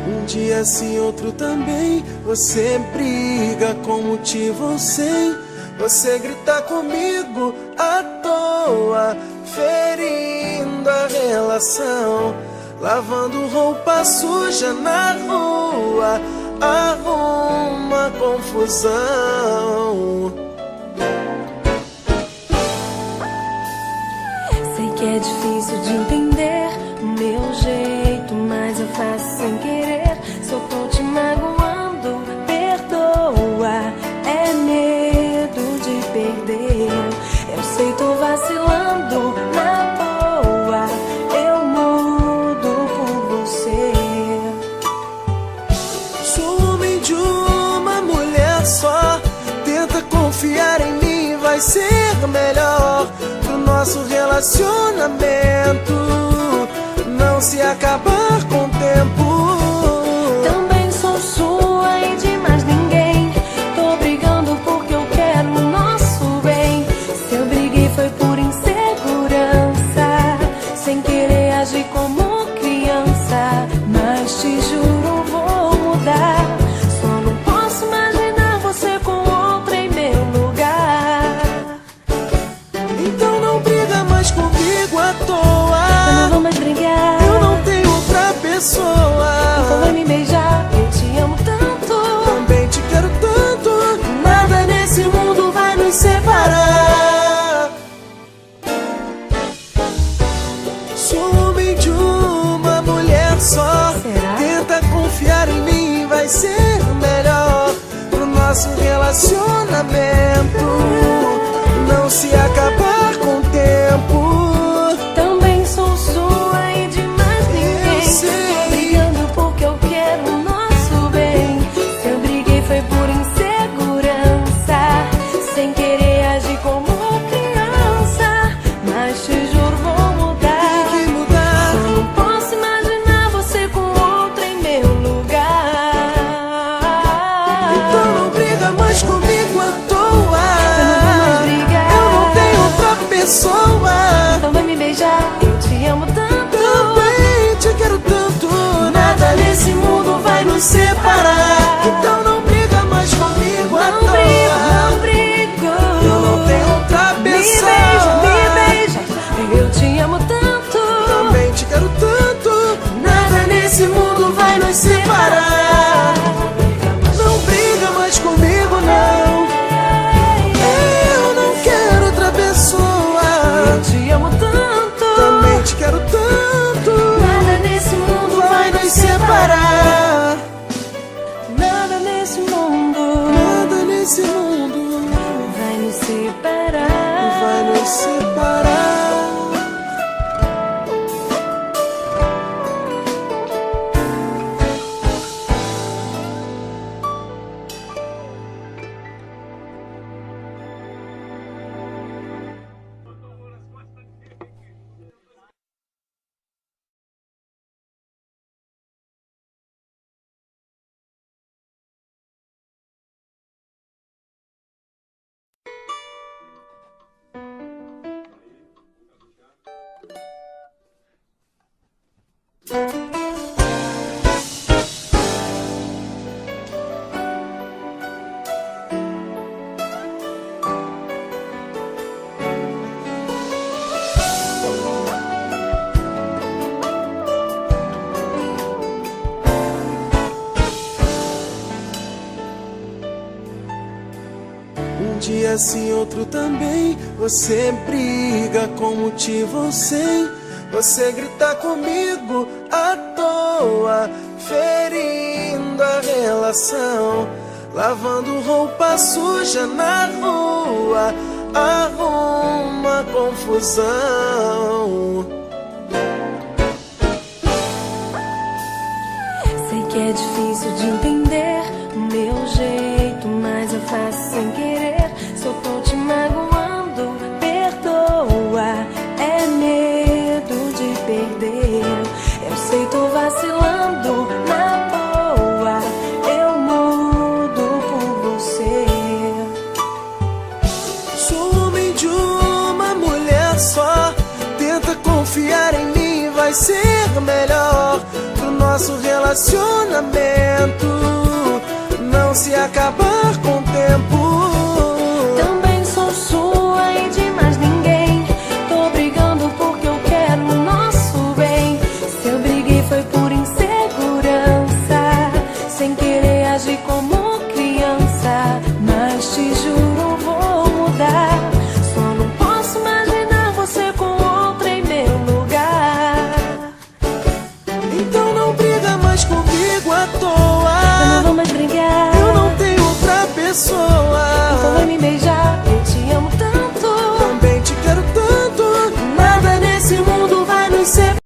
Um dia sim, outro também. Você briga com motivo ou sem. Você grita comigo à toa, ferindo a relação. Lavando roupa suja na rua, arruma confusão. Sei que é difícil de entender o meu jeito, mas eu faço sem querer. Se eu tô te magoando, perdoa. É medo de perder. Eu sei, tô vacilando na boa. Eu mudo por você. Sou homem de uma mulher só. Tenta confiar em mim, vai ser melhor pro nosso relacionamento não se acabar com o tempo. Também sou sua e de mais ninguém. Tô brigando porque eu quero o nosso bem. Se eu briguei foi por insegurança, sem querer agir como criança. Mas te juro, vou mudar. Só não posso imaginar você com outra em meu lugar. Então não briga mais comigo à toa. Eu não vou mais brigar. Eu não tenho outra pessoa. Então vai me beijar, eu te amo tanto. Também te quero tanto. Nada nesse mundo vai nos separar. Sou homem de uma mulher só. Será? Tenta confiar em mim, vai ser melhor pro nosso relacionamento não se acabar com o tempo. Também sou sua e de mais ninguém. Eu sei. Tô brigando porque eu quero o nosso bem. Se eu briguei foi por insegurança, sem querer agir como criança. Mas te juro, vou mudar. Tem que mudar. Só não posso imaginar você com outra em meu lugar. Então não briga mais comigo à toa. Eu não vou mais brigar. Eu não tenho outra pessoa. Então vai me beijar, eu te amo tanto. Também te quero tanto. Nada nesse mundo vai nos separar. Então não briga mais comigo à Não toa. brigo, não brigo. Eu não tenho outra pessoa. Me beija, eu te amo tanto. Também te quero tanto. Nada nesse mundo vai nos separar. Não briga mais comigo, não. Eu não quero outra pessoa. Eu te amo tanto. Também te quero tanto. Nada nesse mundo Vai nos separar. Nada nesse mundo Nada nesse mundo vai nos separar. vai nos separar. Um dia sim, outro também. Você briga com motivo ou sem. Você grita comigo à toa, ferindo a relação. Lavando roupa suja na rua, arruma confusão. Sei que é difícil de entender o meu jeito, mas eu faço sem querer. perder. Eu sei, tô vacilando na boa, eu mudo por você. Sou homem de uma mulher só, tenta confiar em mim, vai ser melhor pro nosso relacionamento não se acabar com o tempo.